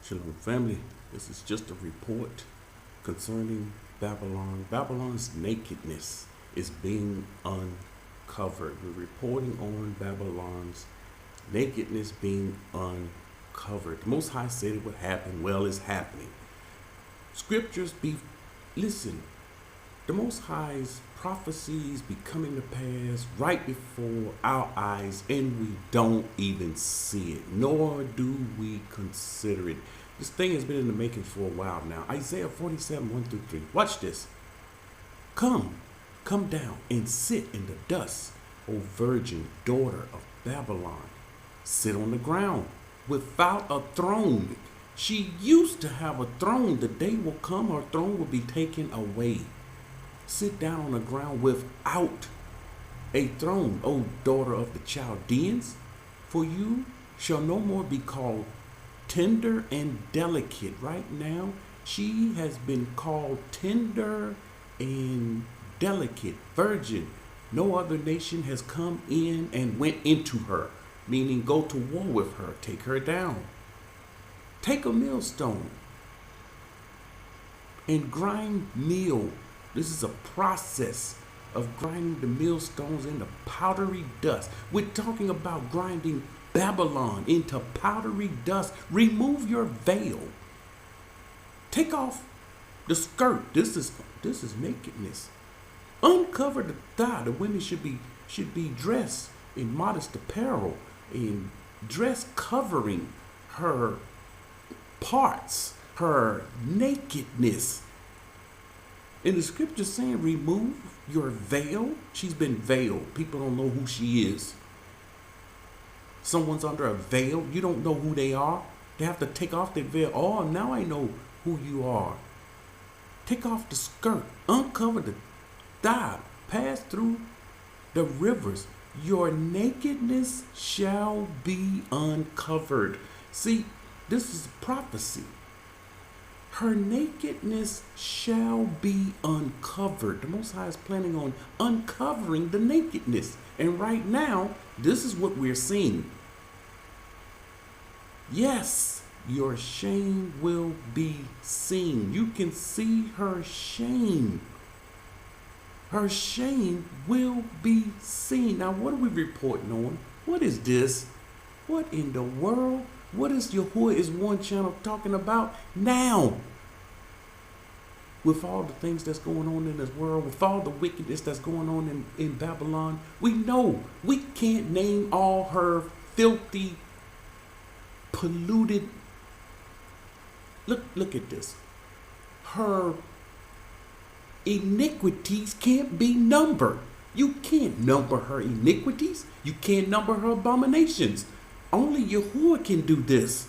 Shalom, family. This is just a report concerning Babylon. Babylon's nakedness is being uncovered. We're reporting on Babylon's nakedness being uncovered. The Most High said it would happen. Well, it's happening. Listen, the Most High's prophecies be coming to pass right before our eyes, and we don't even see it, nor do we consider it. This thing has been in the making for a while now. Isaiah 47, 1-3. Watch this. Come down and sit in the dust, O virgin daughter of Babylon. Sit on the ground without a throne. She used to have a throne. The day will come, her throne will be taken away. Sit down on the ground without a throne, O daughter of the Chaldeans, for you shall no more be called tender and delicate. Right now, she has been called tender and delicate, virgin. No other nation has come in and went into her, meaning go to war with her, take her down. Take a millstone and grind meal. This is a process of grinding the millstones into powdery dust. We're talking about grinding Babylon into powdery dust. Remove your veil. Take off the skirt. This is nakedness. Uncover the thigh. The women should be dressed in modest apparel, in dress covering her parts, her nakedness. In the scripture saying, remove your veil. She's been veiled. People don't know who she is. Someone's under a veil. You don't know who they are. They have to take off their veil. Oh, now I know who you are. Take off the skirt. Uncover the thigh. Pass through the rivers. Your nakedness shall be uncovered. See, this is prophecy. Her nakedness shall be uncovered. The Most High is planning on uncovering the nakedness. And right now, this is what we're seeing. Yes, your shame will be seen. You can see her shame. Her shame will be seen. Now, what are we reporting on? What is this? What in the world? What is Yahuah is one channel talking about now? With all the things that's going on in this world, with all the wickedness that's going on in Babylon, we know we can't name all her filthy, polluted. Look at this. Her iniquities can't be numbered. You can't number her iniquities. You can't number her abominations. Only Yahuah can do this.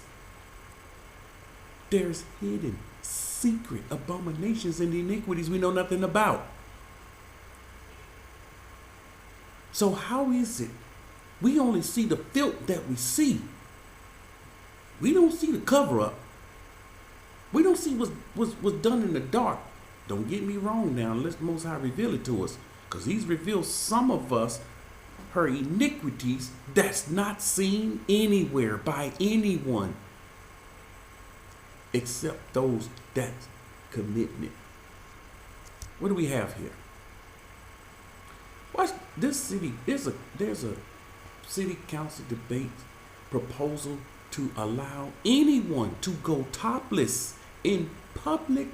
There's hidden, secret abominations and iniquities we know nothing about. So how is it we only see the filth that we see? We don't see the cover up. We don't see what's done in the dark. Don't get me wrong now, unless the Most High reveal it to us. Because he's revealed some of us her iniquities that's not seen anywhere by anyone except those that commitment. What do we have here? Watch this city. There's a city council debate proposal to allow anyone to go topless in public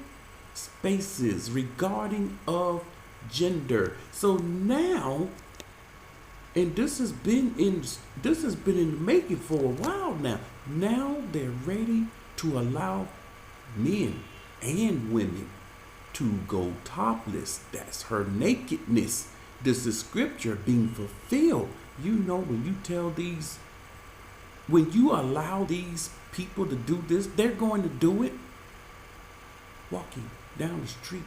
spaces regarding of gender. So now, and this has been in the making for a while now. Now they're ready to allow men and women to go topless. That's her nakedness. This is scripture being fulfilled. You know, when you allow these people to do this, they're going to do it walking down the street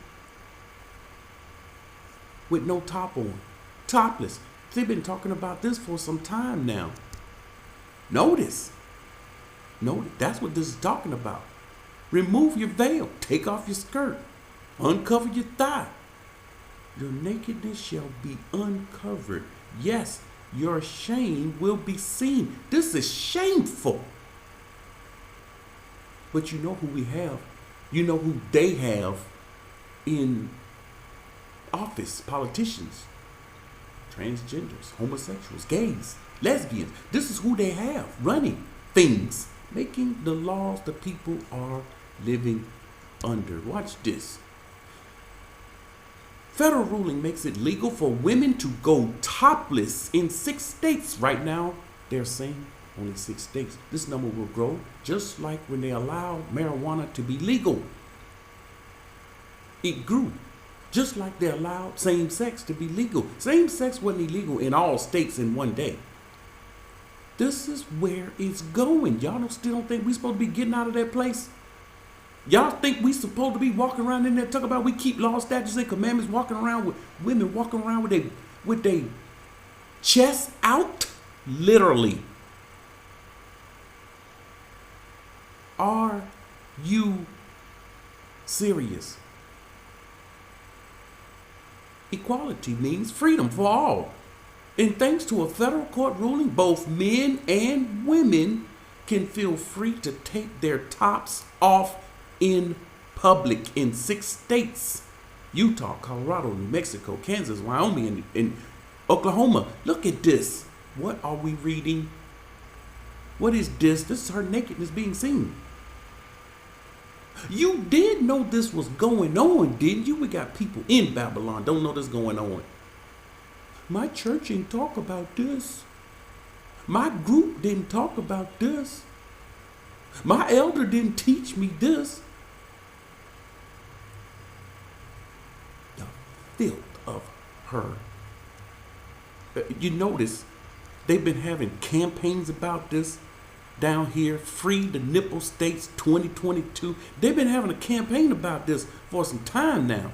with no top on, topless. They've been talking about this for some time now. Notice, that's what this is talking about. Remove your veil, take off your skirt, uncover your thigh. Your nakedness shall be uncovered. Yes, your shame will be seen. This is shameful. But you know who we have. You know who they have in office: politicians, transgenders, homosexuals, gays, lesbians. This is who they have running things, making the laws the people are living under. Watch this. Federal ruling makes it legal for women to go topless in 6 states. Right now, they're saying only 6 states. This number will grow, just like when they allowed marijuana to be legal. It grew, just like they allowed same-sex to be legal. Same-sex wasn't illegal in all states in one day. This is where it's going. Y'all still don't think we're supposed to be getting out of that place? Y'all think we supposed to be walking around in there talking about we keep laws, statutes, and commandments, walking around with women walking around with their chest out? Literally. Are you serious? Equality means freedom for all. And thanks to a federal court ruling, both men and women can feel free to take their tops off in public in 6 states: Utah, Colorado, New Mexico, Kansas, Wyoming, and Oklahoma. Look at this. What are we reading? What is this? This is her nakedness being seen. You did know this was going on, didn't you? We got people in Babylon don't know this going on. My church didn't talk about this. My group didn't talk about this. My elder didn't teach me this. The filth of her. You notice they've been having campaigns about this down here. Free the nipple states 2022. They've been having a campaign about this for some time now.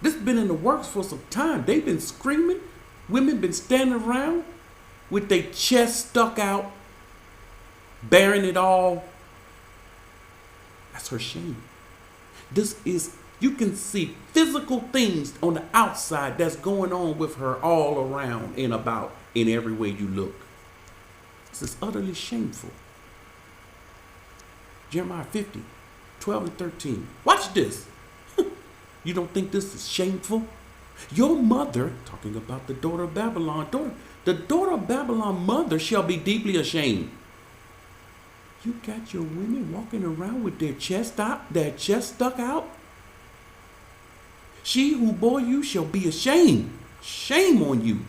This has been in the works for some time. They've been screaming. Women been standing around with their chest stuck out, bearing it all. That's her shame. This is, you can see physical things on the outside that's going on with her all around and about in every way you look. This is utterly shameful. Jeremiah 50, 12 and 13. Watch this. You don't think this is shameful? Your mother, talking about the daughter of Babylon, the daughter of Babylon mother shall be deeply ashamed. You got your women walking around with their chest stuck out? She who bore you shall be ashamed. Shame on you.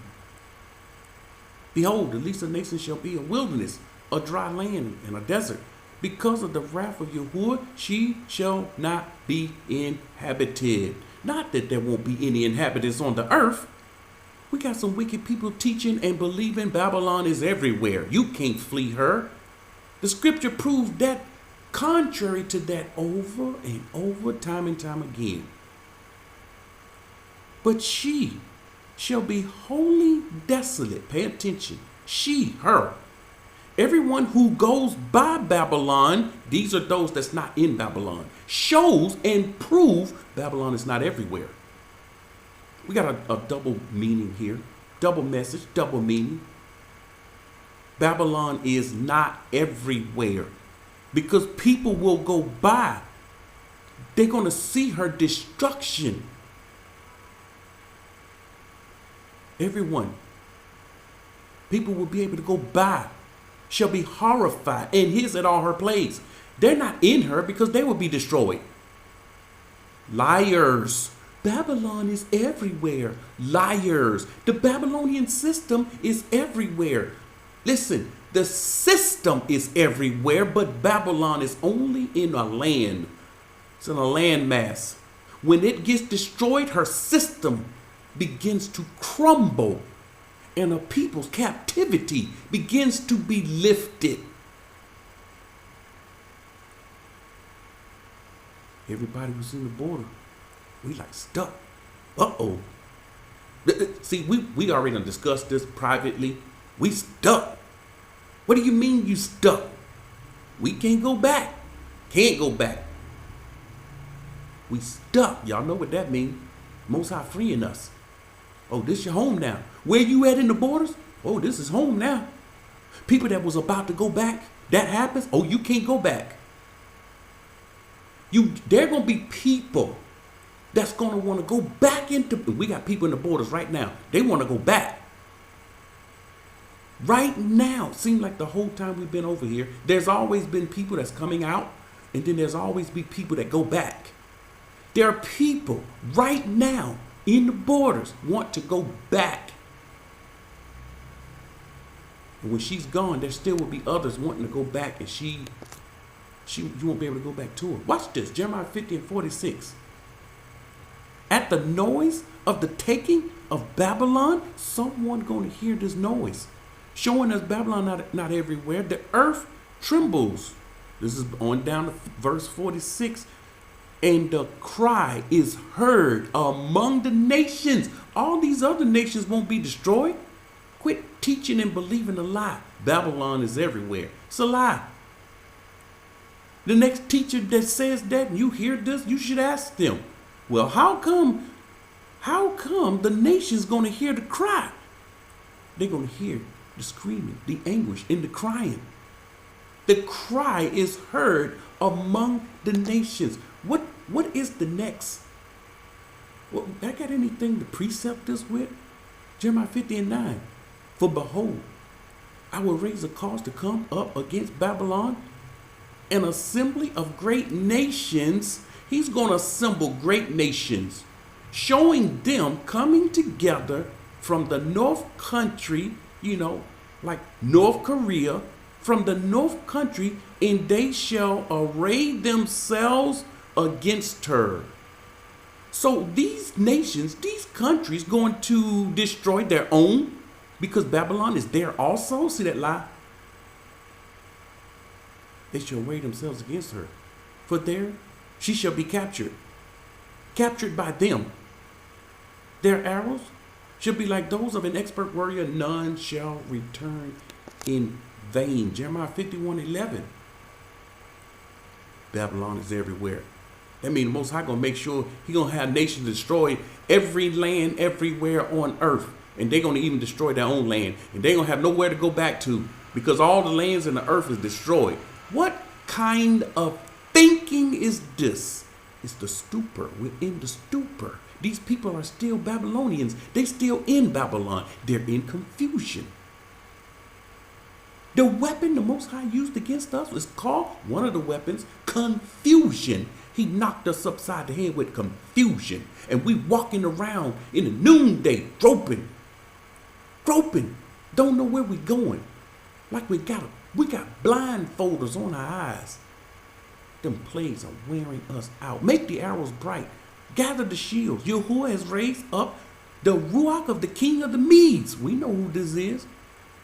Behold, the least of nations shall be a wilderness, a dry land, and a desert. Because of the wrath of Yahuah, she shall not be inhabited. Not that there won't be any inhabitants on the earth. We got some wicked people teaching and believing Babylon is everywhere. You can't flee her. The scripture proves that contrary to that over and over, time and time again. But she shall be wholly desolate. Pay attention. She, her. Everyone who goes by Babylon, these are those that's not in Babylon, shows and prove Babylon is not everywhere. We got a double meaning here. Double message, double meaning. Babylon is not everywhere because people will go by. They're going to see her destruction. Everyone, people will be able to go by, shall be horrified and hiss at all her plagues. They're not in her because they will be destroyed. Liars. Babylon is everywhere. Liars. The Babylonian system is everywhere. Listen, the system is everywhere, but Babylon is only in a land. It's in a landmass. When it gets destroyed, her system begins to crumble and a people's captivity begins to be lifted. Everybody was in the border. We like stuck. Uh-oh. See, we already discussed this privately. We stuck. What do you mean you stuck? We can't go back. Can't go back. We stuck. Y'all know what that means. Most High freeing us. Oh, this your home now. Where you at in the borders? Oh, this is home now. People that was about to go back, that happens. Oh, you can't go back. There gonna be people that's gonna want to go back into. We got people in the borders right now. They want to go back. Right now, seems like the whole time we've been over here, there's always been people that's coming out, and then there's always be people that go back. There are people right now in the borders want to go back. And when she's gone, there still will be others wanting to go back, and you won't be able to go back to her. Watch this, Jeremiah 50 and 46. At the noise of the taking of Babylon, someone going to hear this noise, showing us Babylon not everywhere. The earth trembles. This is on down to verse 46. And the cry is heard among the nations. All these other nations won't be destroyed. Quit teaching and believing a lie. Babylon is everywhere. It's a lie. The next teacher that says that, and you hear this, you should ask them, well, how come the nation's going to hear the cry? They're going to hear the screaming, the anguish, and the crying. The cry is heard among the nations. What is the next? Well, I got anything to precept this with? Jeremiah 50 and 9. For behold, I will raise a cause to come up against Babylon, an assembly of great nations. He's going to assemble great nations, showing them coming together from the north country, like North Korea, from the north country, and they shall array themselves against her. So these nations, these countries, going to destroy their own because Babylon is there also. See that lie? They shall array themselves against her. For there she shall be captured by them. Their arrows shall be like those of an expert warrior. None shall return in vain. Jeremiah 51:11. Babylon is everywhere. That means the Most High going to make sure he going to have nations destroy every land everywhere on earth. And they're going to even destroy their own land. And they're going to have nowhere to go back to because all the lands in the earth is destroyed. What kind of thinking is this? It's the stupor. We're in the stupor. These people are still Babylonians. They're still in Babylon. They're in confusion. The weapon the Most High used against us is called, one of the weapons, confusion. He knocked us upside the head with confusion. And we walking around in the noonday, groping. Don't know where we going. Like we got blindfolders on our eyes. Them plagues are wearing us out. Make the arrows bright. Gather the shields. Yahuah has raised up the Ruach of the king of the Medes. We know who this is.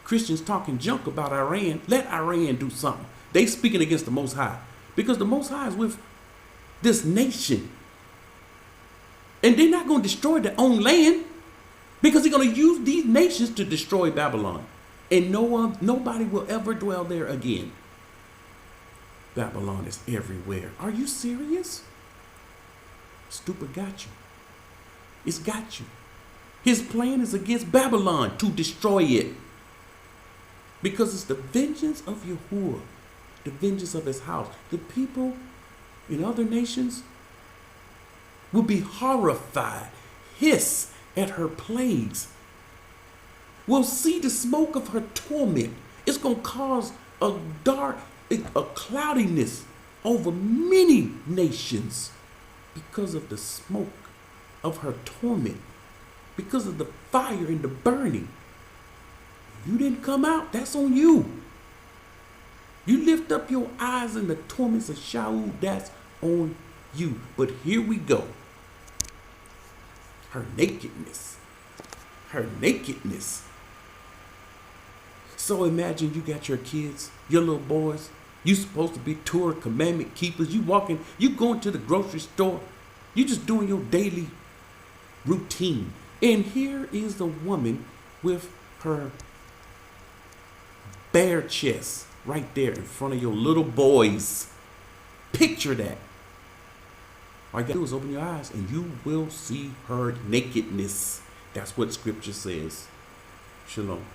Christians talking junk about Iran. Let Iran do something. They speaking against the Most High. Because the Most High is with this nation. And they're not going to destroy their own land. Because they're going to use these nations to destroy Babylon. And nobody will ever dwell there again. Babylon is everywhere. Are you serious? Stupid got you. It's got you. His plan is against Babylon to destroy it. Because it's the vengeance of Yahuah, the vengeance of his house. The people in other nations will be horrified, hiss at her plagues. Will see the smoke of her torment. It's going to cause a cloudiness over many nations because of the smoke of her torment, because of the fire and the burning. You didn't come out, that's on you. You lift up your eyes in the torments of Shaul, that's on you. But here we go. Her nakedness. So imagine you got your kids, your little boys. You supposed to be Torah commandment keepers. You going to the grocery store. You just doing your daily routine. And here is the woman with her bare chest right there in front of your little boys. Picture that. All you got to do is open your eyes and you will see her nakedness. That's what scripture says. Shalom.